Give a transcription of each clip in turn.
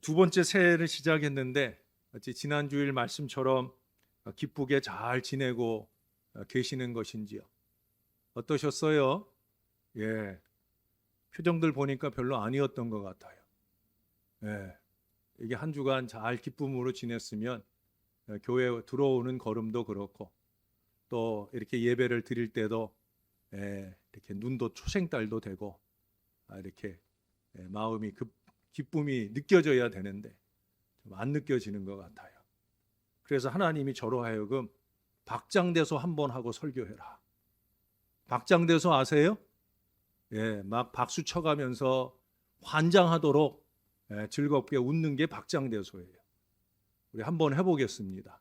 두 번째 새해를 시작했는데 마치 지난 주일 말씀처럼 기쁘게 잘 지내고 계시는 것인지요? 어떠셨어요? 예, 표정들 보니까 별로 아니었던 것 같아요. 예, 이게 한 주간 잘 기쁨으로 지냈으면 교회 들어오는 걸음도 그렇고 또 이렇게 예배를 드릴 때도 이렇게 눈도 초생달도 되고 이렇게 마음이 기쁨이 느껴져야 되는데 좀 안 느껴지는 것 같아요. 그래서 하나님이 저로 하여금 박장대소 한번 하고 설교해라. 박장대소 아세요? 예, 막 박수 쳐가면서 환장하도록 즐겁게 웃는 게 박장대소예요. 우리 한번 해보겠습니다.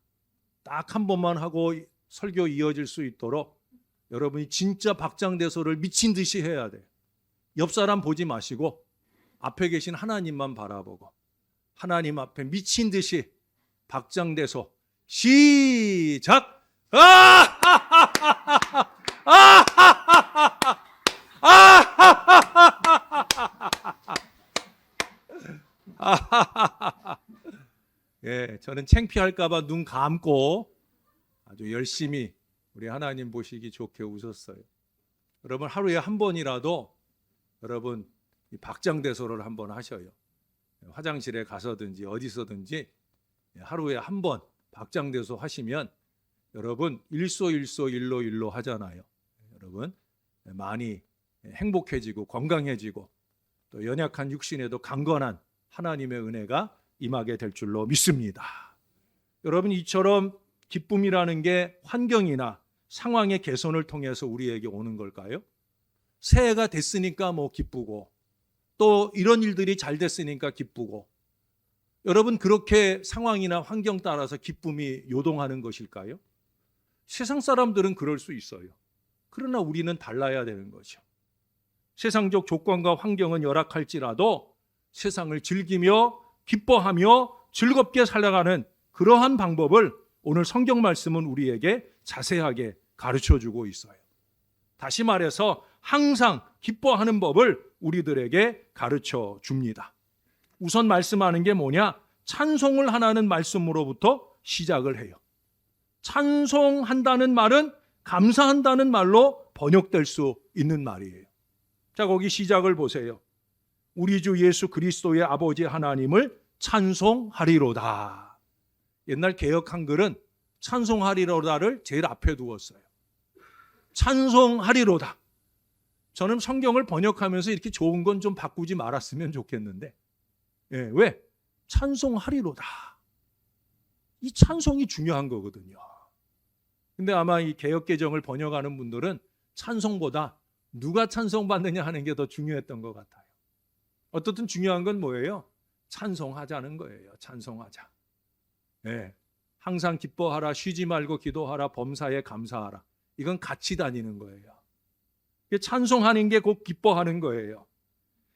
딱 한 번만 하고 설교 이어질 수 있도록 여러분이 진짜 박장대소를 미친 듯이 해야 돼요. 옆 사람 보지 마시고 앞에 계신 하나님만 바라보고 하나님 앞에 미친 듯이 박장대소 시작! 예, 저는 창피할까봐 눈 감고 아주 열심히 우리 하나님 보시기 좋게 웃었어요. 여러분 하루에 한 번이라도 여러분 이 박장대소를 한번 하셔요. 화장실에 가서든지 어디서든지 하루에 한 번 박장대소 하시면 여러분 일소일로 하잖아요. 여러분 많이 행복해지고 건강해지고 또 연약한 육신에도 강건한 하나님의 은혜가 임하게 될 줄로 믿습니다. 여러분 이처럼 기쁨이라는 게 환경이나 상황의 개선을 통해서 우리에게 오는 걸까요? 새해가 됐으니까 뭐 기쁘고 또 이런 일들이 잘 됐으니까 기쁘고 여러분 그렇게 상황이나 환경 따라서 기쁨이 요동하는 것일까요? 세상 사람들은 그럴 수 있어요. 그러나 우리는 달라야 되는 거죠. 세상적 조건과 환경은 열악할지라도 세상을 즐기며 기뻐하며 즐겁게 살아가는 그러한 방법을 오늘 성경 말씀은 우리에게 자세하게 가르쳐주고 있어요. 다시 말해서 항상 기뻐하는 법을 우리들에게 가르쳐 줍니다. 우선 말씀하는 게 뭐냐? 찬송을 하라는 말씀으로부터 시작을 해요. 찬송한다는 말은 감사한다는 말로 번역될 수 있는 말이에요. 자, 거기 시작을 보세요. 우리 주 예수 그리스도의 아버지 하나님을 찬송하리로다. 옛날 개역 한글은 찬송하리로다를 제일 앞에 두었어요. 찬송하리로다. 저는 성경을 번역하면서 이렇게 좋은 건 좀 바꾸지 말았으면 좋겠는데 왜? 찬송하리로다. 이 찬송이 중요한 거거든요. 근데 아마 이 개역개정을 번역하는 분들은 찬송보다 누가 찬송받느냐 하는 게 더 중요했던 것 같아요. 어떻든 중요한 건 뭐예요? 찬송하자는 거예요. 찬송하자. 항상 기뻐하라, 쉬지 말고 기도하라, 범사에 감사하라. 이건 같이 다니는 거예요. 찬송하는 게 곧 기뻐하는 거예요.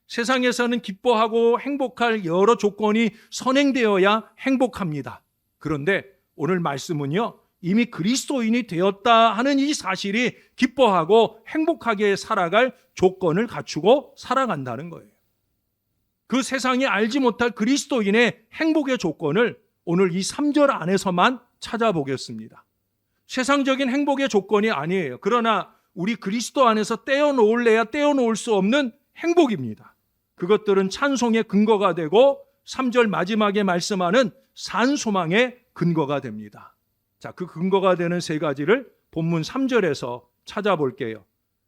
세상에서는 기뻐하고 행복할 여러 조건이 선행되어야 행복합니다. 그런데 오늘 말씀은요, 이미 그리스도인이 되었다 하는 이 사실이 기뻐하고 행복하게 살아갈 조건을 갖추고 살아간다는 거예요. 그 세상이 알지 못할 그리스도인의 행복의 조건을 오늘 이 3절 안에서만 찾아보겠습니다. 세상적인 행복의 조건이 아니에요. 그러나 우리 그리스도 안에서 떼어놓을래야 떼어놓을 수 없는 행복입니다. 그것들은 찬송의 근거가 되고 3절 마지막에 말씀하는 산소망의 근거가 됩니다. 자, 그 근거가 되는 세 가지를 본문 3절에서 찾아볼게요.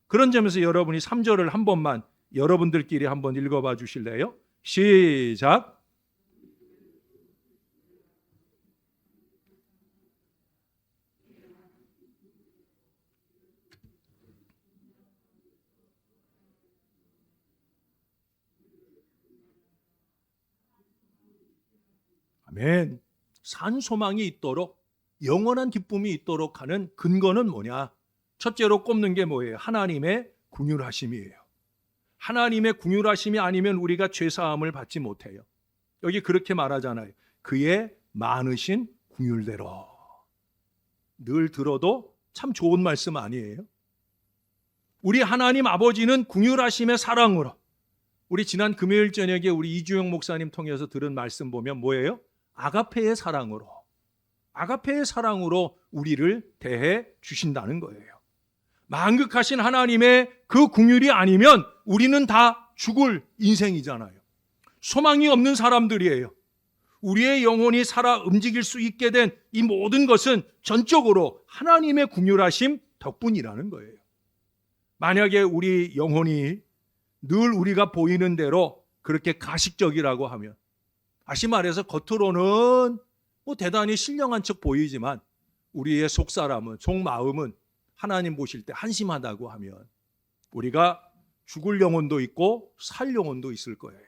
그런 점에서 여러분이 3절을 한 번만 여러분들끼리 한번 읽어봐 주실래요? 시작! 아멘. 산소망이 있도록 영원한 기쁨이 있도록 하는 근거는 뭐냐? 첫째로 꼽는 게 뭐예요? 하나님의 긍휼하심이에요. 하나님의 긍휼하심이 아니면 우리가 죄사함을 받지 못해요. 여기 그렇게 말하잖아요. 그의 많으신 긍휼대로. 늘 들어도 참 좋은 말씀 아니에요? 우리 하나님 아버지는 긍휼하심의 사랑으로 우리 지난 금요일 저녁에 우리 이주영 목사님 통해서 들은 말씀 보면 뭐예요? 아가페의 사랑으로 우리를 대해 주신다는 거예요. 만극하신 하나님의 그 긍휼이 아니면 우리는 다 죽을 인생이잖아요. 소망이 없는 사람들이에요. 우리의 영혼이 살아 움직일 수 있게 된 이 모든 것은 전적으로 하나님의 긍휼하심 덕분이라는 거예요. 만약에 우리 영혼이 늘 우리가 보이는 대로 그렇게 가식적이라고 하면, 다시 말해서 겉으로는 대단히 신령한 척 보이지만 우리의 속사람은, 속마음은 하나님 보실 때 한심하다고 하면 우리가 죽을 영혼도 있고 살 영혼도 있을 거예요.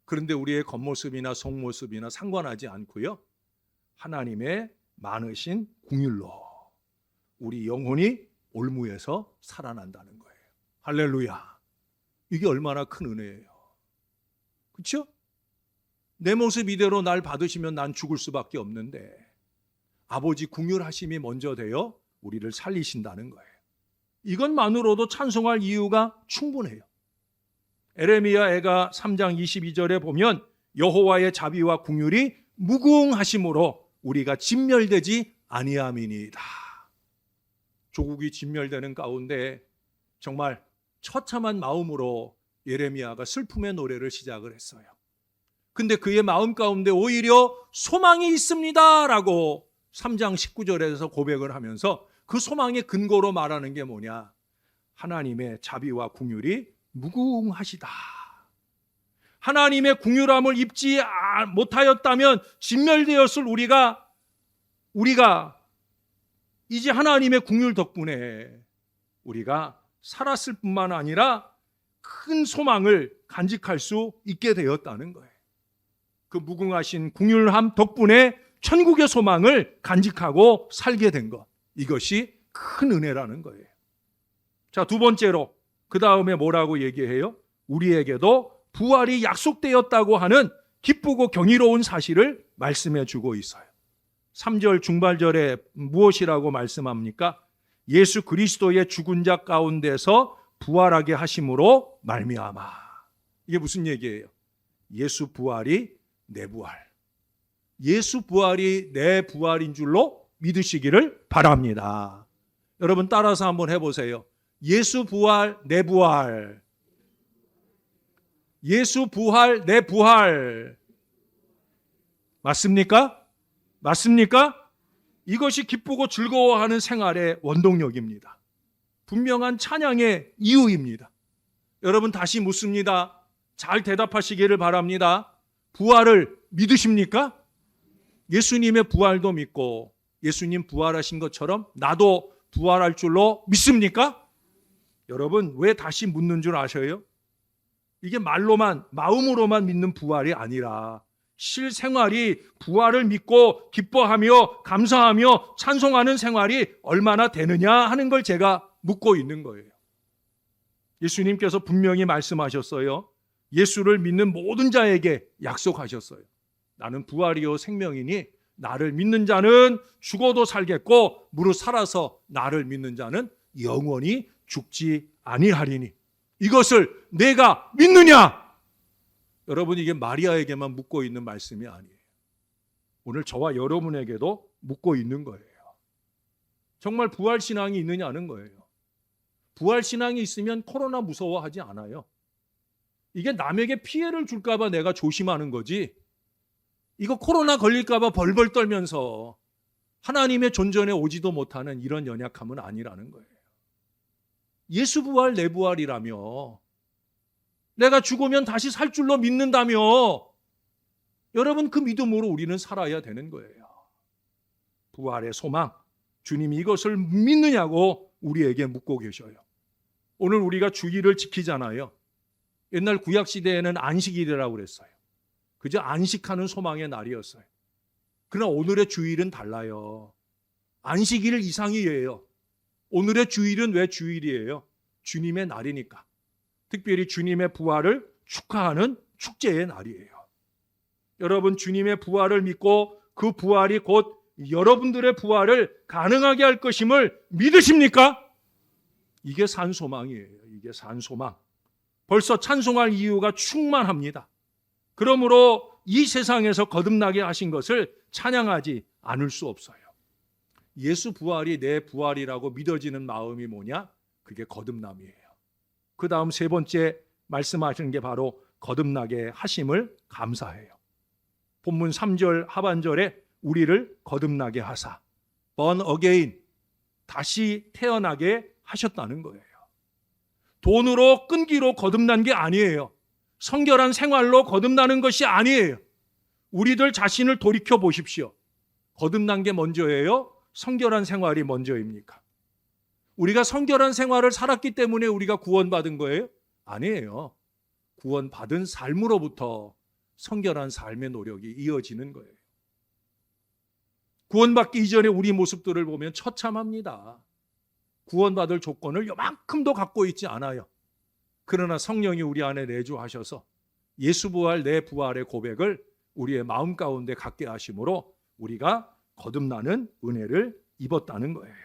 그런데 우리의 겉모습이나 속모습이나 상관하지 않고요, 하나님의 많으신 긍휼로 우리 영혼이 올무에서 살아난다는 거예요. 할렐루야. 이게 얼마나 큰 은혜예요. 그렇죠? 내 모습 이대로 날 받으시면 난 죽을 수밖에 없는데 아버지 긍휼하심이 먼저 되어 우리를 살리신다는 거예요. 이것만으로도 찬송할 이유가 충분해요. 에레미야애가 3장 22절에 보면 여호와의 자비와 긍휼이 무궁하심으로 우리가 진멸되지 아니함이니이다. 조국이 진멸되는 가운데 정말 처참한 마음으로 예레미야가 슬픔의 노래를 시작을 했어요. 근데 그의 마음 가운데 오히려 소망이 있습니다 라고 3장 19절에서 고백을 하면서 그 소망의 근거로 말하는 게 뭐냐? 하나님의 자비와 긍휼이 무궁하시다. 하나님의 긍휼함을 입지 못하였다면 진멸되었을 우리가 이제 하나님의 긍휼 덕분에 우리가 살았을 뿐만 아니라 큰 소망을 간직할 수 있게 되었다는 거예요. 그 무궁하신 긍휼함 덕분에 천국의 소망을 간직하고 살게 된 것, 이것이 큰 은혜라는 거예요. 자, 두 번째로 그 다음에 뭐라고 얘기해요? 우리에게도 부활이 약속되었다고 하는 기쁘고 경이로운 사실을 말씀해 주고 있어요. 3절 중발절에 무엇이라고 말씀합니까? 예수 그리스도의 죽은 자 가운데서 부활하게 하심으로 말미암아. 이게 무슨 얘기예요? 예수 부활이 내 부활, 예수 부활이 내 부활인 줄로 믿으시기를 바랍니다. 여러분 따라서 한번 해보세요. 예수 부활 내 부활, 예수 부활 내 부활. 맞습니까? 맞습니까? 이것이 기쁘고 즐거워하는 생활의 원동력입니다. 분명한 찬양의 이유입니다. 여러분 다시 묻습니다. 잘 대답하시기를 바랍니다. 부활을 믿으십니까? 예수님의 부활도 믿고 예수님 부활하신 것처럼 나도 부활할 줄로 믿습니까? 여러분 왜 다시 묻는 줄 아셔요? 이게 말로만, 마음으로만 믿는 부활이 아니라 실생활이 부활을 믿고 기뻐하며 감사하며 찬송하는 생활이 얼마나 되느냐 하는 걸 제가 묻고 있는 거예요. 예수님께서 분명히 말씀하셨어요. 예수를 믿는 모든 자에게 약속하셨어요. 나는 부활이요 생명이니 나를 믿는 자는 죽어도 살겠고 무릇 살아서 나를 믿는 자는 영원히 죽지 아니하리니. 이것을 내가 믿느냐? 여러분 이게 마리아에게만 묻고 있는 말씀이 아니에요. 오늘 저와 여러분에게도 묻고 있는 거예요. 정말 부활신앙이 있느냐는 거예요. 부활신앙이 있으면 코로나 무서워하지 않아요. 이게 남에게 피해를 줄까 봐 내가 조심하는 거지, 이거 코로나 걸릴까 봐 벌벌 떨면서 하나님의 존전에 오지도 못하는 이런 연약함은 아니라는 거예요. 예수 부활 내 부활이라며, 내가 죽으면 다시 살 줄로 믿는다며, 여러분 그 믿음으로 우리는 살아야 되는 거예요. 부활의 소망, 주님이 이것을 믿느냐고 우리에게 묻고 계셔요. 오늘 우리가 주일을 지키잖아요. 옛날 구약시대에는 안식일이라고 그랬어요. 그저 안식하는 소망의 날이었어요. 그러나 오늘의 주일은 달라요. 안식일 이상이에요. 오늘의 주일은 왜 주일이에요? 주님의 날이니까. 특별히 주님의 부활을 축하하는 축제의 날이에요. 여러분 주님의 부활을 믿고 그 부활이 곧 여러분들의 부활을 가능하게 할 것임을 믿으십니까? 이게 산소망이에요. 이게 산소망. 벌써 찬송할 이유가 충만합니다. 그러므로 이 세상에서 거듭나게 하신 것을 찬양하지 않을 수 없어요. 예수 부활이 내 부활이라고 믿어지는 마음이 뭐냐? 그게 거듭남이에요. 그 다음 세 번째 말씀하시는 게 바로 거듭나게 하심을 감사해요. 본문 3절 하반절에 우리를 거듭나게 하사 born again, 다시 태어나게 하셨다는 거예요. 돈으로 끈기로 거듭난 게 아니에요. 성결한 생활로 거듭나는 것이 아니에요. 우리들 자신을 돌이켜 보십시오. 거듭난 게 먼저예요? 성결한 생활이 먼저입니까? 우리가 성결한 생활을 살았기 때문에 우리가 구원받은 거예요? 아니에요. 구원받은 삶으로부터 성결한 삶의 노력이 이어지는 거예요. 구원받기 이전에 우리 모습들을 보면 처참합니다. 구원받을 조건을 요만큼도 갖고 있지 않아요. 그러나 성령이 우리 안에 내주하셔서 예수 부활 내 부활의 고백을 우리의 마음 가운데 갖게 하심으로 우리가 거듭나는 은혜를 입었다는 거예요.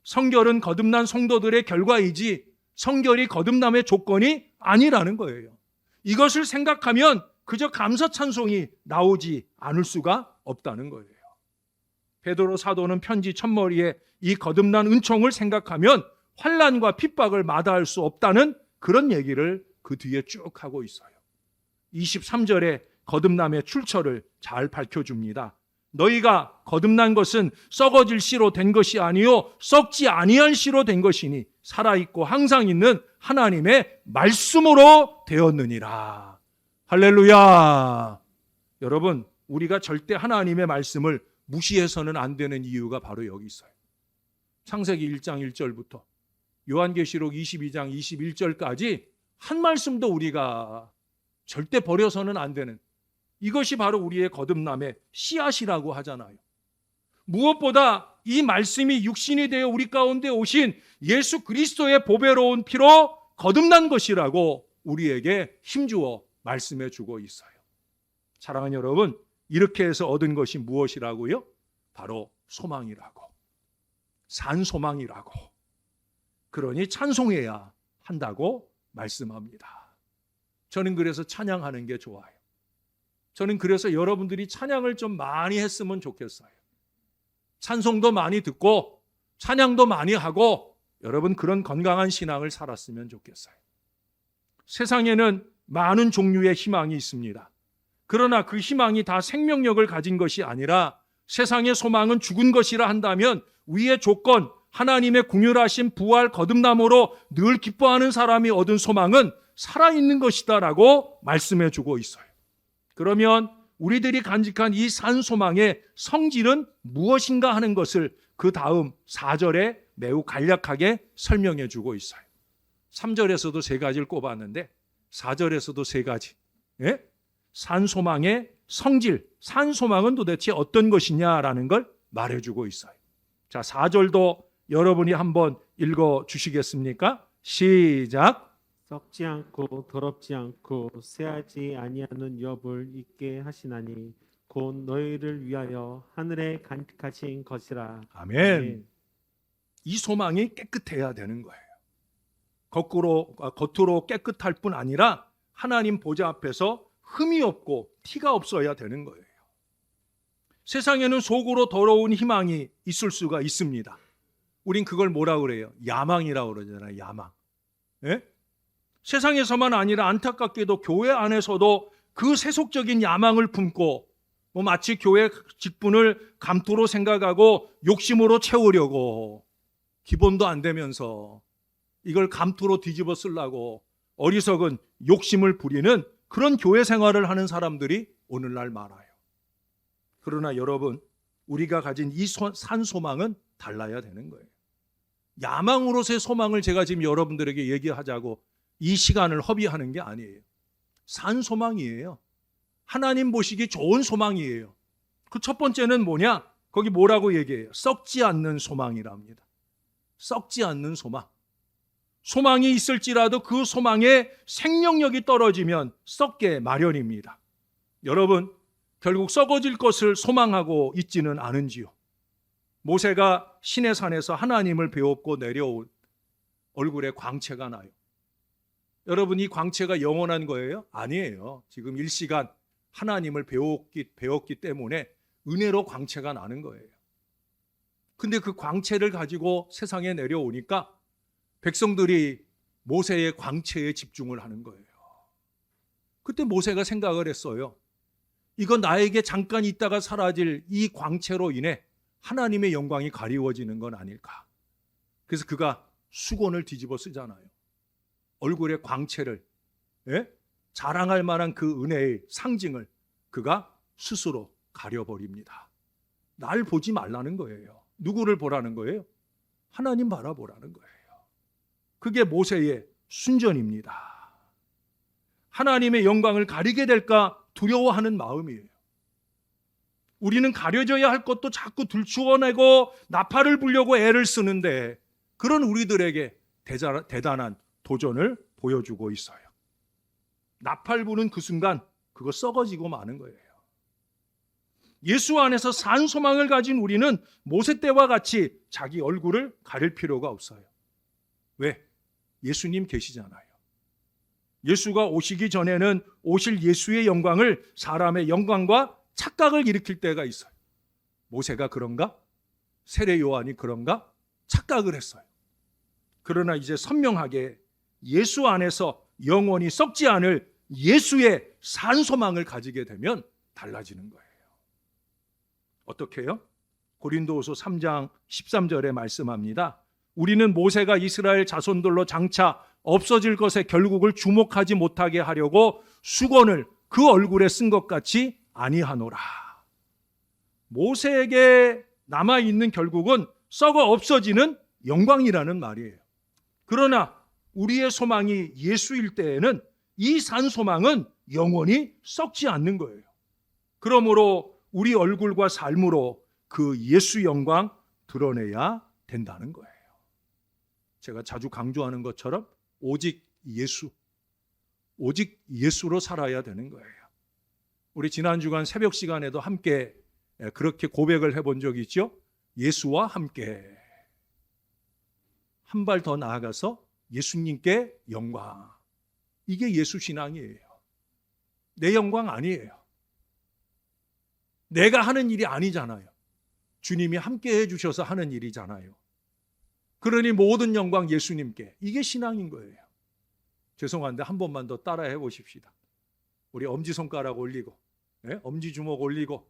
성결은 거듭난 성도들의 결과이지 성결이 거듭남의 조건이 아니라는 거예요. 이것을 생각하면 그저 감사 찬송이 나오지 않을 수가 없다는 거예요. 베드로 사도는 편지 첫머리에 이 거듭난 은총을 생각하면 환난과 핍박을 마다할 수 없다는 그런 얘기를 그 뒤에 쭉 하고 있어요. 23절에 거듭남의 출처를 잘 밝혀줍니다. 너희가 거듭난 것은 썩어질 씨로 된 것이 아니요 썩지 아니한 씨로 된 것이니 살아있고 항상 있는 하나님의 말씀으로 되었느니라. 할렐루야. 여러분, 우리가 절대 하나님의 말씀을 무시해서는 안 되는 이유가 바로 여기 있어요. 창세기 1장 1절부터 요한계시록 22장 21절까지 한 말씀도 우리가 절대 버려서는 안 되는, 이것이 바로 우리의 거듭남의 씨앗이라고 하잖아요. 무엇보다 이 말씀이 육신이 되어 우리 가운데 오신 예수 그리스도의 보배로운 피로 거듭난 것이라고 우리에게 힘주어 말씀해 주고 있어요. 사랑하는 여러분, 이렇게 해서 얻은 것이 무엇이라고요? 바로 소망이라고, 산 소망이라고. 그러니 찬송해야 한다고 말씀합니다. 저는 그래서 찬양하는 게 좋아요. 저는 그래서 여러분들이 찬양을 좀 많이 했으면 좋겠어요. 찬송도 많이 듣고 찬양도 많이 하고 여러분 그런 건강한 신앙을 살았으면 좋겠어요. 세상에는 많은 종류의 희망이 있습니다. 그러나 그 희망이 다 생명력을 가진 것이 아니라 세상의 소망은 죽은 것이라 한다면 위의 조건, 하나님의 궁휼하신 부활 거듭남으로 늘 기뻐하는 사람이 얻은 소망은 살아있는 것이다라고 말씀해 주고 있어요. 그러면 우리들이 간직한 이 산 소망의 성질은 무엇인가 하는 것을 그 다음 4절에 매우 간략하게 설명해 주고 있어요. 3절에서도 세 가지를 꼽았는데 4절에서도 세 가지. 예? 산 소망의 성질, 산 소망은 도대체 어떤 것이냐라는 걸 말해주고 있어요. 자, 4절도 여러분이 한번 읽어 주시겠습니까? 시작. 썩지 않고 더럽지 않고 쇠하지 아니하는 엽을 있게 하시나니 곧 너희를 위하여 하늘에 간직하신 것이라. 아멘. 이 소망이 깨끗해야 되는 거예요. 겉으로 깨끗할 뿐 아니라 하나님 보좌 앞에서 흠이 없고 티가 없어야 되는 거예요. 세상에는 속으로 더러운 희망이 있을 수가 있습니다. 우린 그걸 뭐라 그래요? 야망이라고 그러잖아요. 야망. 예? 세상에서만 아니라 안타깝게도 교회 안에서도 그 세속적인 야망을 품고 마치 교회 직분을 감토로 생각하고 욕심으로 채우려고 기본도 안 되면서 이걸 감토로 뒤집어 쓰려고 어리석은 욕심을 부리는 그런 교회 생활을 하는 사람들이 오늘날 많아요. 그러나 여러분, 우리가 가진 이 산 소망은 달라야 되는 거예요. 야망으로서의 소망을 제가 지금 여러분들에게 얘기하자고 이 시간을 허비하는 게 아니에요. 산 소망이에요. 하나님 보시기 좋은 소망이에요. 그 첫 번째는 뭐냐? 거기 뭐라고 얘기해요? 썩지 않는 소망이랍니다. 썩지 않는 소망. 소망이 있을지라도 그 소망에 생명력이 떨어지면 썩게 마련입니다. 여러분, 결국 썩어질 것을 소망하고 있지는 않은지요? 모세가 시내산에서 하나님을 배웠고 내려온 얼굴에 광채가 나요. 여러분, 이 광채가 영원한 거예요? 아니에요. 지금 일시간 하나님을 배웠기 때문에 은혜로 광채가 나는 거예요. 근데 그 광채를 가지고 세상에 내려오니까 백성들이 모세의 광채에 집중을 하는 거예요. 그때 모세가 생각을 했어요. 이건 나에게 잠깐 있다가 사라질 이 광채로 인해 하나님의 영광이 가리워지는 건 아닐까. 그래서 그가 수건을 뒤집어 쓰잖아요. 얼굴의 광채를, 자랑할 만한 그 은혜의 상징을 그가 스스로 가려버립니다. 날 보지 말라는 거예요. 누구를 보라는 거예요? 하나님 바라보라는 거예요. 그게 모세의 순전입니다. 하나님의 영광을 가리게 될까 두려워하는 마음이에요. 우리는 가려져야 할 것도 자꾸 들추어내고 나팔을 불려고 애를 쓰는데 그런 우리들에게 대단한 도전을 보여주고 있어요. 나팔 부는 그 순간 그거 썩어지고 마는 거예요. 예수 안에서 산 소망을 가진 우리는 모세 때와 같이 자기 얼굴을 가릴 필요가 없어요. 왜? 예수님 계시잖아요. 예수가 오시기 전에는 오실 예수의 영광을 사람의 영광과 착각을 일으킬 때가 있어요. 모세가 그런가? 세례 요한이 그런가? 착각을 했어요. 그러나 이제 선명하게 예수 안에서 영원히 썩지 않을 예수의 산 소망을 가지게 되면 달라지는 거예요. 어떻게 해요? 고린도후서 3장 13절에 말씀합니다. 우리는 모세가 이스라엘 자손들로 장차 없어질 것에 결국을 주목하지 못하게 하려고 수건을 그 얼굴에 쓴 것 같이 아니하노라. 모세에게 남아있는 결국은 썩어 없어지는 영광이라는 말이에요. 그러나 우리의 소망이 예수일 때에는 이 산 소망은 영원히 썩지 않는 거예요. 그러므로 우리 얼굴과 삶으로 그 예수 영광 드러내야 된다는 거예요. 제가 자주 강조하는 것처럼 오직 예수로 살아야 되는 거예요. 우리 지난 주간 새벽 시간에도 함께 그렇게 고백을 해본 적이 있죠. 예수와 함께 한 발 더 나아가서 예수님께 영광. 이게 예수 신앙이에요. 내 영광 아니에요. 내가 하는 일이 아니잖아요. 주님이 함께 해주셔서 하는 일이잖아요. 그러니 모든 영광 예수님께. 이게 신앙인 거예요. 죄송한데 한 번만 더 따라해 보십시다. 우리 엄지손가락 올리고 엄지주먹 올리고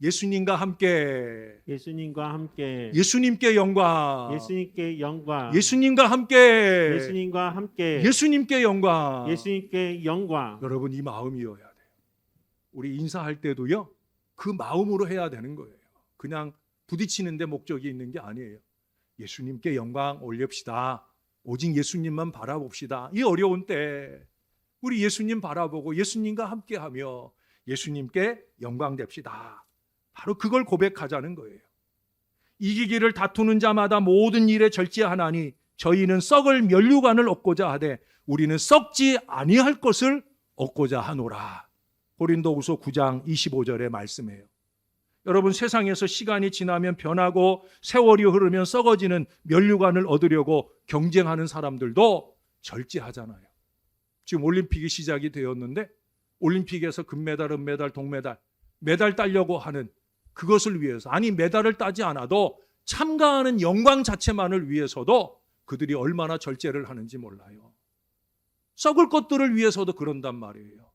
예수님과 함께 예수님과 함께 예수님께 영광 예수님께 영광 예수님과 함께 예수님과 함께 예수님께 영광 예수님께 영광. 여러분 이 마음이어야 돼요. 우리 인사할 때도요 그 마음으로 해야 되는 거예요. 그냥 부딪히는 데 목적이 있는 게 아니에요. 예수님께 영광 올립시다. 오직 예수님만 바라봅시다. 이 어려운 때 우리 예수님 바라보고 예수님과 함께하며 예수님께 영광 됩시다. 바로 그걸 고백하자는 거예요. 이기기를 다투는 자마다 모든 일에 절제하나니 저희는 썩을 면류관을 얻고자 하되 우리는 썩지 아니할 것을 얻고자 하노라. 고린도후서 9장 25절의 말씀이에요. 여러분 세상에서 시간이 지나면 변하고 세월이 흐르면 썩어지는 면류관을 얻으려고 경쟁하는 사람들도 절제하잖아요. 지금 올림픽이 시작이 되었는데 올림픽에서 금메달, 은메달, 동메달, 메달 따려고 하는 그것을 위해서 아니 메달을 따지 않아도 참가하는 영광 자체만을 위해서도 그들이 얼마나 절제를 하는지 몰라요. 썩을 것들을 위해서도 그런단 말이에요.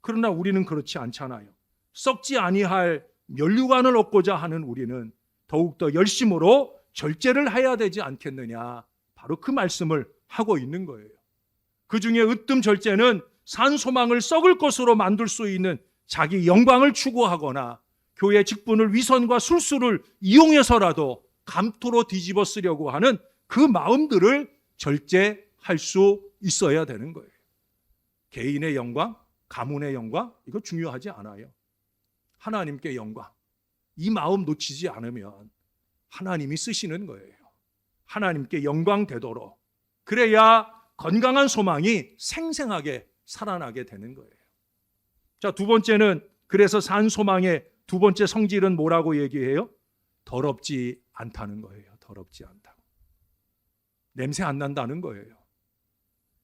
그러나 우리는 그렇지 않잖아요. 썩지 아니할 면류관을 얻고자 하는 우리는 더욱더 열심으로 절제를 해야 되지 않겠느냐. 바로 그 말씀을 하고 있는 거예요. 그 중에 으뜸 절제는 산 소망을 썩을 것으로 만들 수 있는 자기 영광을 추구하거나 교회 직분을 위선과 술수를 이용해서라도 감토로 뒤집어 쓰려고 하는 그 마음들을 절제할 수 있어야 되는 거예요. 개인의 영광, 가문의 영광 이거 중요하지 않아요. 하나님께 영광. 이 마음 놓치지 않으면 하나님이 쓰시는 거예요. 하나님께 영광 되도록. 그래야 건강한 소망이 생생하게 살아나게 되는 거예요. 자, 두 번째는 그래서 산 소망의 두 번째 성질은 뭐라고 얘기해요? 더럽지 않다는 거예요. 더럽지 않다고. 냄새 안 난다는 거예요.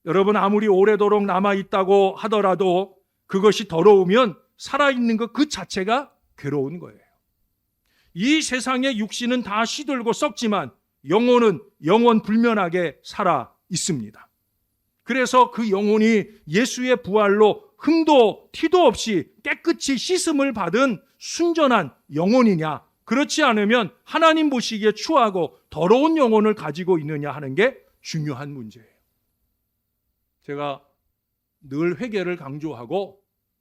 여러분, 아무리 오래도록 남아있다고 하더라도 그것이 더러우면 살아있는 것 그 자체가 괴로운 거예요. 이 세상의 육신은 다 시들고 썩지만 영혼은 영원 불면하게 살아 있습니다. 그래서 그 영혼이 예수의 부활로 흠도 티도 없이 깨끗이 씻음을 받은 순전한 영혼이냐, 그렇지 않으면 하나님 보시기에 추하고 더러운 영혼을 가지고 있느냐 하는 게 중요한 문제예요. 제가 늘 회개를 강조하고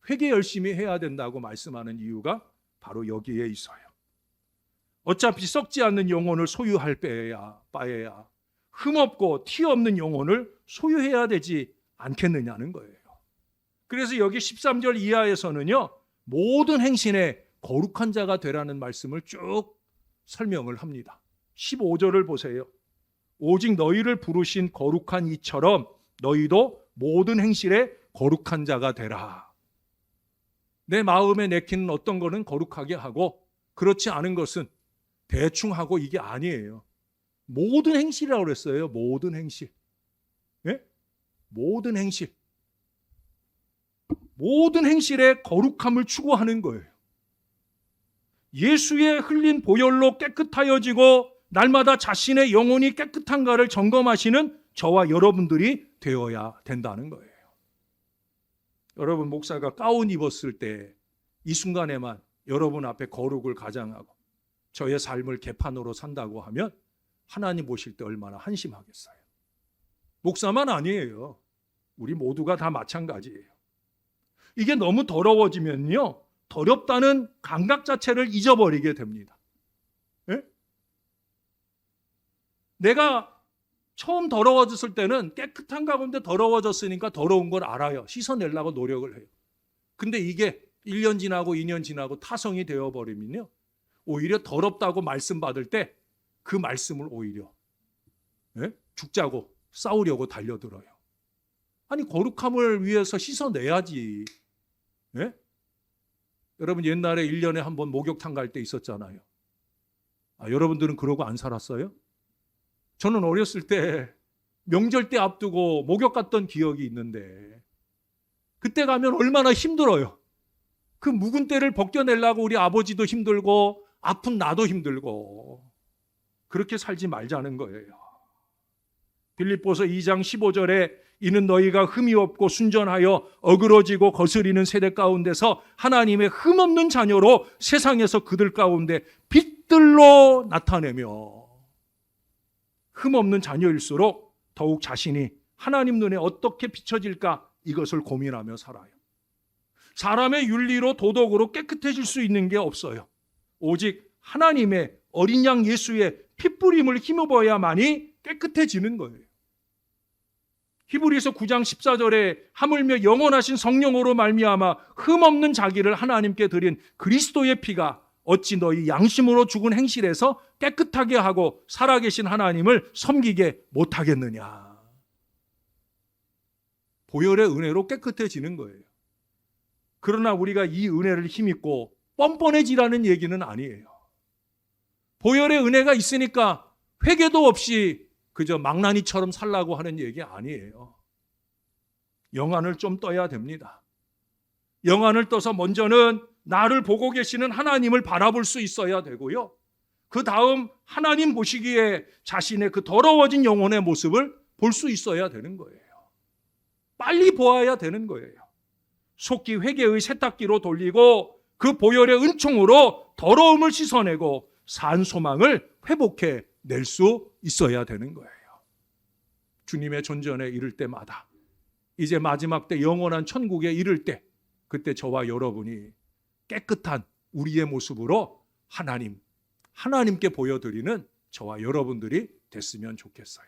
회개 열심히 해야 된다고 말씀하는 이유가 바로 여기에 있어요. 어차피 썩지 않는 영혼을 소유할 바에야 흠없고 티 없는 영혼을 소유해야 되지 않겠느냐는 거예요. 그래서 여기 13절 이하에서는요, 모든 행신에 거룩한 자가 되라는 말씀을 쭉 설명을 합니다. 15절을 보세요. 오직 너희를 부르신 거룩한 이처럼 너희도 모든 행실에 거룩한 자가 되라. 내 마음에 내키는 어떤 거는 거룩하게 하고 그렇지 않은 것은 대충 하고, 이게 아니에요. 모든 행실이라고 그랬어요. 모든 행실. 예? 모든 행실. 모든 행실에 거룩함을 추구하는 거예요. 예수의 흘린 보혈로 깨끗하여지고 날마다 자신의 영혼이 깨끗한가를 점검하시는 저와 여러분들이 되어야 된다는 거예요. 여러분, 목사가 가운 입었을 때 이 순간에만 여러분 앞에 거룩을 가장하고 저의 삶을 개판으로 산다고 하면 하나님 보실 때 얼마나 한심하겠어요. 목사만 아니에요. 우리 모두가 다 마찬가지예요. 이게 너무 더러워지면요, 더럽다는 감각 자체를 잊어버리게 됩니다. 예? 내가 처음 더러워졌을 때는 깨끗한 가운데 더러워졌으니까 더러운 걸 알아요. 씻어내려고 노력을 해요. 근데 이게 1년 지나고 2년 지나고 타성이 되어버리면요, 오히려 더럽다고 말씀받을 때 그 말씀을 오히려 죽자고 싸우려고 달려들어요. 아니, 거룩함을 위해서 씻어내야지. 예? 여러분, 옛날에 1년에 한 번 목욕탕 갈 때 있었잖아요. 여러분들은 그러고 안 살았어요? 저는 어렸을 때 명절 때 앞두고 목욕 갔던 기억이 있는데 그때 가면 얼마나 힘들어요. 그 묵은 때를 벗겨내려고 우리 아버지도 힘들고 아픈 나도 힘들고, 그렇게 살지 말자는 거예요. 빌립보서 2장 15절에 이는 너희가 흠이 없고 순전하여 어그러지고 거스리는 세대 가운데서 하나님의 흠없는 자녀로 세상에서 그들 가운데 빛들로 나타내며, 흠없는 자녀일수록 더욱 자신이 하나님 눈에 어떻게 비춰질까 이것을 고민하며 살아요. 사람의 윤리로 도덕으로 깨끗해질 수 있는 게 없어요. 오직 하나님의 어린 양 예수의 핏부림을 힘입어야만이 깨끗해지는 거예요. 히브리서 9장 14절에 하물며 영원하신 성령으로 말미암아 흠없는 자기를 하나님께 드린 그리스도의 피가 어찌 너희 양심으로 죽은 행실에서 깨끗하게 하고 살아계신 하나님을 섬기게 못하겠느냐. 보혈의 은혜로 깨끗해지는 거예요. 그러나 우리가 이 은혜를 힘입고 뻔뻔해지라는 얘기는 아니에요. 보혈의 은혜가 있으니까 회개도 없이 그저 망나니처럼 살라고 하는 얘기 아니에요. 영안을 좀 떠야 됩니다. 영안을 떠서 먼저는 나를 보고 계시는 하나님을 바라볼 수 있어야 되고요. 그 다음 하나님 보시기에 자신의 그 더러워진 영혼의 모습을 볼 수 있어야 되는 거예요. 빨리 보아야 되는 거예요. 속히 회개의 세탁기로 돌리고 그 보혈의 은총으로 더러움을 씻어내고 산 소망을 회복해 낼 수 있어야 되는 거예요. 주님의 존전에 이를 때마다, 이제 마지막 때 영원한 천국에 이를 때, 그때 저와 여러분이 깨끗한 우리의 모습으로 하나님께 보여드리는 저와 여러분들이 됐으면 좋겠어요.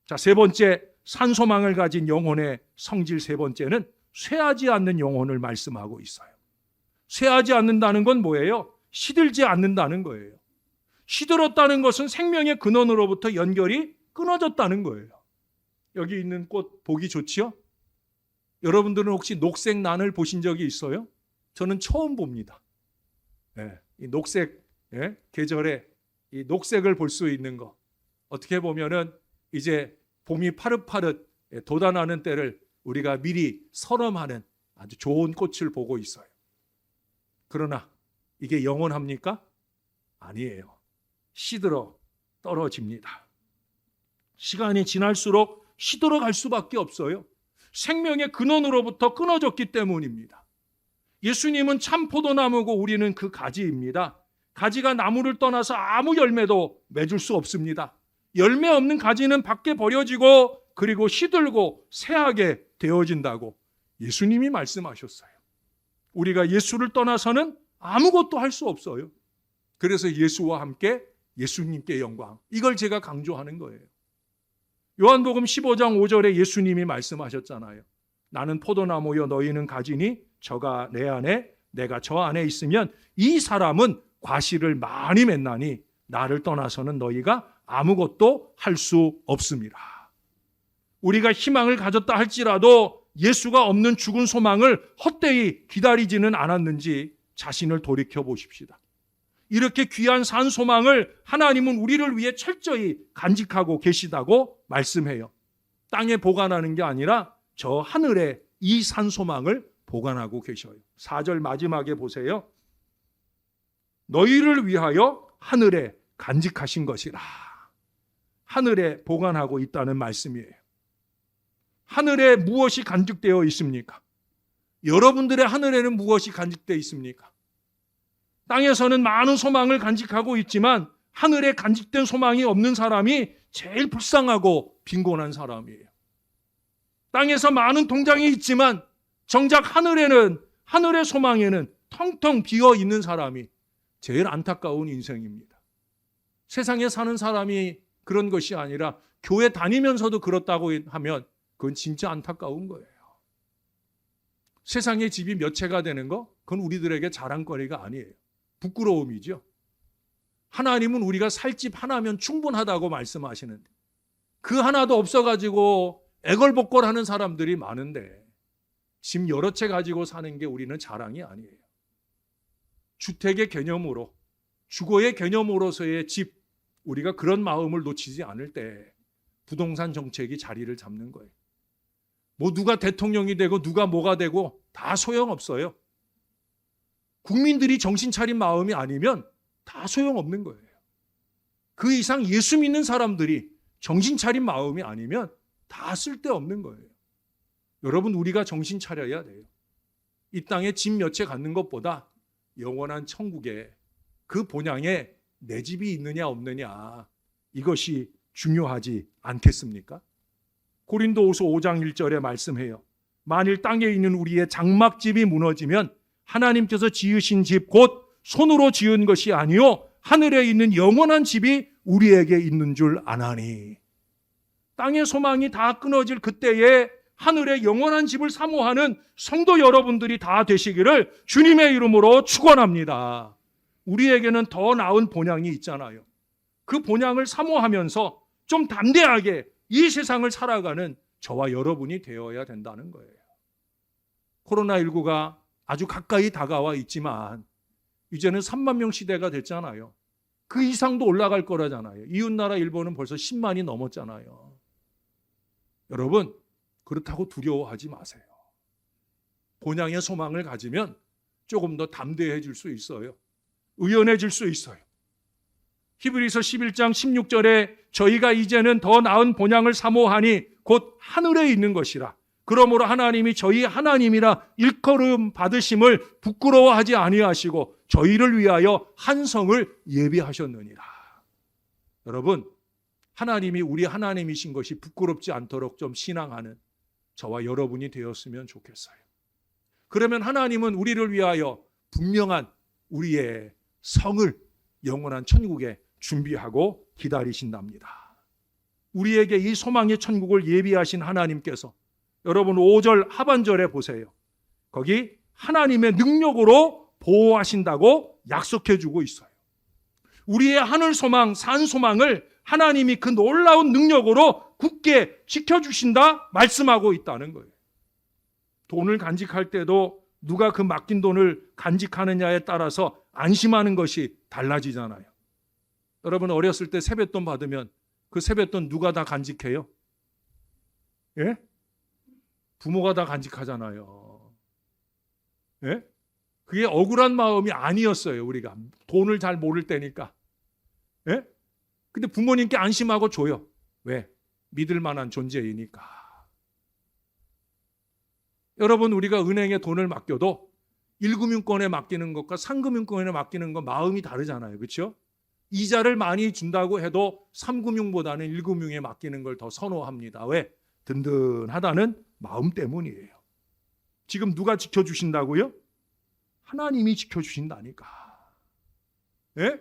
자, 세 번째, 산소망을 가진 영혼의 성질 세 번째는 쇠하지 않는 영혼을 말씀하고 있어요. 쇠하지 않는다는 건 뭐예요? 시들지 않는다는 거예요. 시들었다는 것은 생명의 근원으로부터 연결이 끊어졌다는 거예요. 여기 있는 꽃 보기 좋지요? 여러분들은 혹시 녹색 난을 보신 적이 있어요? 저는 처음 봅니다. 이 녹색 계절에 이 녹색을 볼 수 있는 거, 어떻게 보면은 이제 봄이 파릇파릇 돋아나는 때를 우리가 미리 선언하는 아주 좋은 꽃을 보고 있어요. 그러나 이게 영원합니까? 아니에요. 시들어 떨어집니다. 시간이 지날수록 시들어 갈 수밖에 없어요. 생명의 근원으로부터 끊어졌기 때문입니다. 예수님은 참 포도나무고 우리는 그 가지입니다. 가지가 나무를 떠나서 아무 열매도 맺을 수 없습니다. 열매 없는 가지는 밖에 버려지고 그리고 시들고 쇠하게 되어진다고 예수님이 말씀하셨어요. 우리가 예수를 떠나서는 아무것도 할 수 없어요. 그래서 예수와 함께 예수님께 영광. 이걸 제가 강조하는 거예요. 요한복음 15장 5절에 예수님이 말씀하셨잖아요. 나는 포도나무여 너희는 가지니 저가 내 안에 내가 저 안에 있으면 이 사람은 과실을 많이 맺나니 나를 떠나서는 너희가 아무것도 할 수 없습니다. 우리가 희망을 가졌다 할지라도 예수가 없는 죽은 소망을 헛되이 기다리지는 않았는지 자신을 돌이켜 보십시다. 이렇게 귀한 산 소망을 하나님은 우리를 위해 철저히 간직하고 계시다고 말씀해요. 땅에 보관하는 게 아니라 저 하늘에 이 산 소망을 보관하고 계셔요. 4절 마지막에 보세요. 너희를 위하여 하늘에 간직하신 것이라. 하늘에 보관하고 있다는 말씀이에요. 하늘에 무엇이 간직되어 있습니까? 여러분들의 하늘에는 무엇이 간직되어 있습니까? 땅에서는 많은 소망을 간직하고 있지만 하늘에 간직된 소망이 없는 사람이 제일 불쌍하고 빈곤한 사람이에요. 땅에서 많은 통장이 있지만 정작 하늘의 소망에는 텅텅 비어 있는 사람이 제일 안타까운 인생입니다. 세상에 사는 사람이 그런 것이 아니라 교회 다니면서도 그렇다고 하면 그건 진짜 안타까운 거예요. 세상에 집이 몇 채가 되는 거? 그건 우리들에게 자랑거리가 아니에요. 부끄러움이죠. 하나님은 우리가 살 집 하나면 충분하다고 말씀하시는데 그 하나도 없어가지고 애걸복걸하는 사람들이 많은데 집 여러 채 가지고 사는 게 우리는 자랑이 아니에요. 주택의 개념으로, 주거의 개념으로서의 집, 우리가 그런 마음을 놓치지 않을 때 부동산 정책이 자리를 잡는 거예요. 뭐 누가 대통령이 되고 누가 뭐가 되고 다 소용없어요. 국민들이 정신 차린 마음이 아니면 다 소용없는 거예요. 그 이상 예수 믿는 사람들이 정신 차린 마음이 아니면 다 쓸데없는 거예요. 여러분, 우리가 정신 차려야 돼요. 이 땅에 집 몇 채 갖는 것보다 영원한 천국에 그 본향에 내 집이 있느냐 없느냐, 이것이 중요하지 않겠습니까? 고린도후서 5장 1절에 말씀해요. 만일 땅에 있는 우리의 장막집이 무너지면 하나님께서 지으신 집 곧 손으로 지은 것이 아니요 하늘에 있는 영원한 집이 우리에게 있는 줄 아나니. 땅의 소망이 다 끊어질 그때에 하늘의 영원한 집을 사모하는 성도 여러분들이 다 되시기를 주님의 이름으로 축원합니다. 우리에게는 더 나은 본향이 있잖아요. 그 본향을 사모하면서 좀 담대하게 이 세상을 살아가는 저와 여러분이 되어야 된다는 거예요. 코로나19가 아주 가까이 다가와 있지만 이제는 3만 명 시대가 됐잖아요. 그 이상도 올라갈 거라잖아요. 이웃나라 일본은 벌써 10만이 넘었잖아요. 여러분, 그렇다고 두려워하지 마세요. 본향의 소망을 가지면 조금 더 담대해질 수 있어요. 의연해질 수 있어요. 히브리서 11장 16절에 저희가 이제는 더 나은 본향을 사모하니 곧 하늘에 있는 것이라. 그러므로 하나님이 저희 하나님이라 일컬음 받으심을 부끄러워하지 아니하시고 저희를 위하여 한 성을 예비하셨느니라. 여러분, 하나님이 우리 하나님이신 것이 부끄럽지 않도록 좀 신앙하는 저와 여러분이 되었으면 좋겠어요. 그러면 하나님은 우리를 위하여 분명한 우리의 성을 영원한 천국에 준비하고 기다리신답니다. 우리에게 이 소망의 천국을 예비하신 하나님께서 여러분 5절 하반절에 보세요. 거기 하나님의 능력으로 보호하신다고 약속해 주고 있어요. 우리의 하늘 소망, 산 소망을 하나님이 그 놀라운 능력으로 굳게 지켜주신다 말씀하고 있다는 거예요. 돈을 간직할 때도 누가 그 맡긴 돈을 간직하느냐에 따라서 안심하는 것이 달라지잖아요. 여러분, 어렸을 때 세뱃돈 받으면 그 세뱃돈 누가 다 간직해요? 예? 부모가 다 간직하잖아요. 예? 그게 억울한 마음이 아니었어요. 우리가 돈을 잘 모를 때니까. 예? 근데 부모님께 안심하고 줘요. 왜? 믿을 만한 존재이니까. 여러분, 우리가 은행에 돈을 맡겨도 1금융권에 맡기는 것과 3금융권에 맡기는 건 마음이 다르잖아요. 그렇죠? 이자를 많이 준다고 해도 3금융보다는 1금융에 맡기는 걸 더 선호합니다. 왜? 든든하다는 마음 때문이에요. 지금 누가 지켜주신다고요? 하나님이 지켜주신다니까. 예?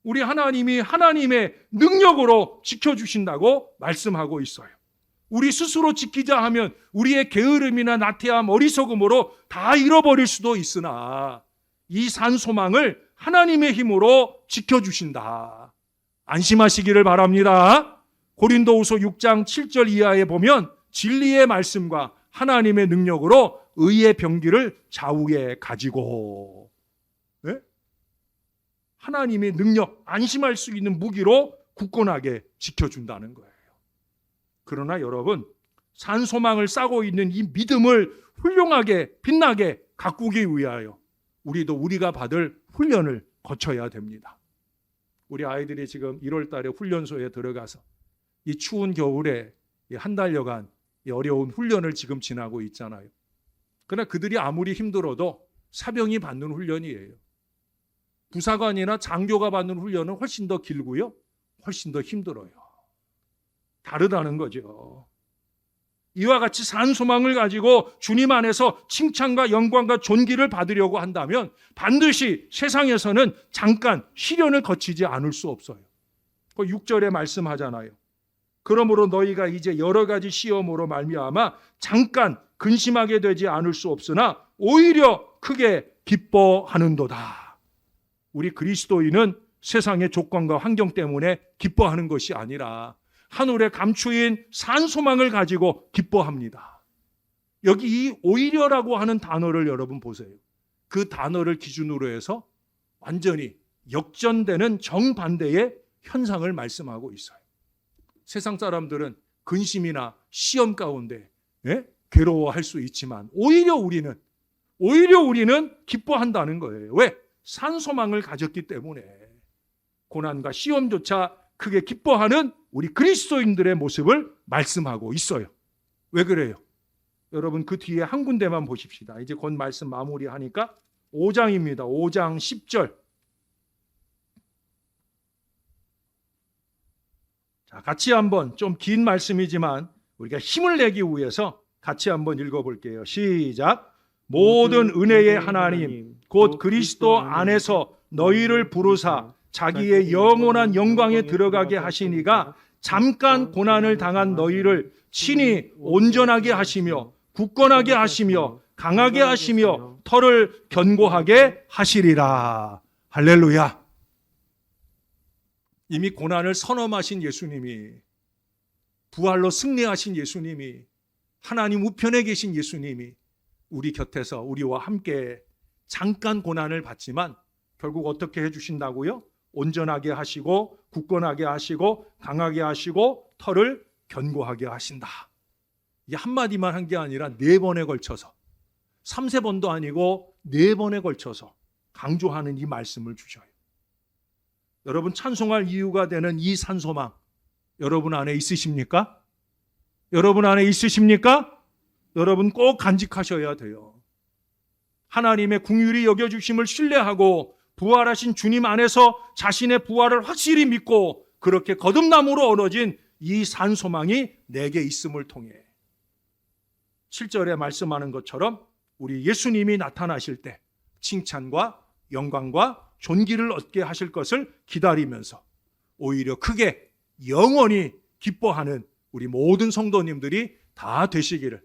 우리 하나님이 하나님의 능력으로 지켜주신다고 말씀하고 있어요. 우리 스스로 지키자 하면 우리의 게으름이나 나태함, 어리석음으로 다 잃어버릴 수도 있으나 이 산소망을 하나님의 힘으로 지켜주신다. 안심하시기를 바랍니다. 고린도후서 6장 7절 이하에 보면 진리의 말씀과 하나님의 능력으로 의의 병기를 좌우에 가지고, 네? 하나님의 능력, 안심할 수 있는 무기로 굳건하게 지켜준다는 거예요. 그러나 여러분, 산소망을 싸고 있는 이 믿음을 훌륭하게 빛나게 가꾸기 위하여 우리도 우리가 받을 훈련을 거쳐야 됩니다. 우리 아이들이 지금 1월 달에 훈련소에 들어가서 이 추운 겨울에 한 달여간 이 어려운 훈련을 지금 지나고 있잖아요. 그러나 그들이 아무리 힘들어도 사병이 받는 훈련이에요. 부사관이나 장교가 받는 훈련은 훨씬 더 길고요. 훨씬 더 힘들어요. 다르다는 거죠. 이와 같이 산소망을 가지고 주님 안에서 칭찬과 영광과 존귀를 받으려고 한다면 반드시 세상에서는 잠깐 시련을 거치지 않을 수 없어요. 6절에 말씀하잖아요. 그러므로 너희가 이제 여러 가지 시험으로 말미암아 잠깐 근심하게 되지 않을 수 없으나 오히려 크게 기뻐하는도다. 우리 그리스도인은 세상의 조건과 환경 때문에 기뻐하는 것이 아니라 하늘에 감추인 산소망을 가지고 기뻐합니다. 여기 이 오히려라고 하는 단어를 여러분 보세요. 그 단어를 기준으로 해서 완전히 역전되는 정반대의 현상을 말씀하고 있어요. 세상 사람들은 근심이나 시험 가운데 괴로워할 수 있지만 오히려 우리는 기뻐한다는 거예요. 왜? 산소망을 가졌기 때문에. 고난과 시험조차 크게 기뻐하는 우리 그리스도인들의 모습을 말씀하고 있어요. 왜 그래요? 여러분 그 뒤에 한 군데만 보십시다. 이제 곧 말씀 마무리하니까 5장입니다. 5장 10절. 자, 같이 한번 좀 긴 말씀이지만 우리가 힘을 내기 위해서 같이 한번 읽어볼게요. 시작. 모든 은혜의 하나님 곧 그리스도 안에서 너희를 부르사 자기의 영원한 영광에 들어가게 하시니가 잠깐 고난을 당한 너희를 친히 온전하게 하시며 굳건하게 하시며 강하게 하시며 털을 견고하게 하시리라. 할렐루야. 이미 고난을 선엄하신 예수님이, 부활로 승리하신 예수님이, 하나님 우편에 계신 예수님이 우리 곁에서 우리와 함께 잠깐 고난을 받지만 결국 어떻게 해주신다고요? 온전하게 하시고 굳건하게 하시고 강하게 하시고 털을 견고하게 하신다. 이게 한마디만 한 게 아니라 4번에 걸쳐서 3-4번도 아니고 4번에 걸쳐서 강조하는 이 말씀을 주셔요. 여러분 찬송할 이유가 되는 이 산소망 여러분 안에 있으십니까? 여러분 안에 있으십니까? 여러분 꼭 간직하셔야 돼요. 하나님의 긍휼히 여겨주심을 신뢰하고 부활하신 주님 안에서 자신의 부활을 확실히 믿고 그렇게 거듭남으로 얻어진 이 산소망이 내게 있음을 통해 7절에 말씀하는 것처럼 우리 예수님이 나타나실 때 칭찬과 영광과 존귀를 얻게 하실 것을 기다리면서 오히려 크게 영원히 기뻐하는 우리 모든 성도님들이 다 되시기를,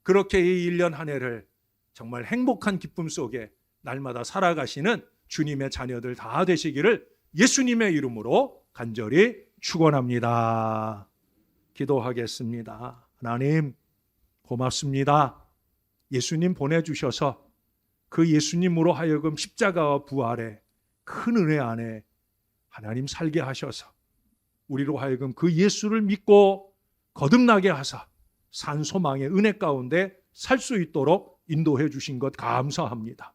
그렇게 이 1년 한 해를 정말 행복한 기쁨 속에 날마다 살아가시는 주님의 자녀들 다 되시기를 예수님의 이름으로 간절히 축원합니다. 기도하겠습니다. 하나님 고맙습니다. 예수님 보내주셔서 그 예수님으로 하여금 십자가와 부활의 큰 은혜 안에 하나님 살게 하셔서 우리로 하여금 그 예수를 믿고 거듭나게 하사 산소망의 은혜 가운데 살 수 있도록 인도해 주신 것 감사합니다.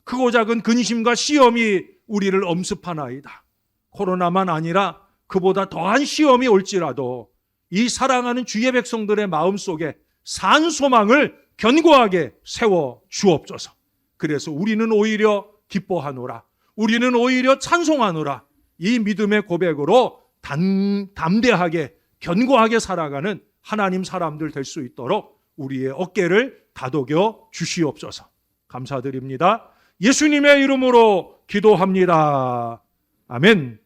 크고 작은 근심과 시험이 우리를 엄습하나이다. 코로나만 아니라 그보다 더한 시험이 올지라도 이 사랑하는 주의 백성들의 마음속에 산소망을 견고하게 세워 주옵소서. 그래서 우리는 오히려 기뻐하노라. 우리는 오히려 찬송하노라. 이 믿음의 고백으로 담대하게 견고하게 살아가는 하나님 사람들 될 수 있도록 우리의 어깨를 다독여 주시옵소서. 감사드립니다. 예수님의 이름으로 기도합니다. 아멘.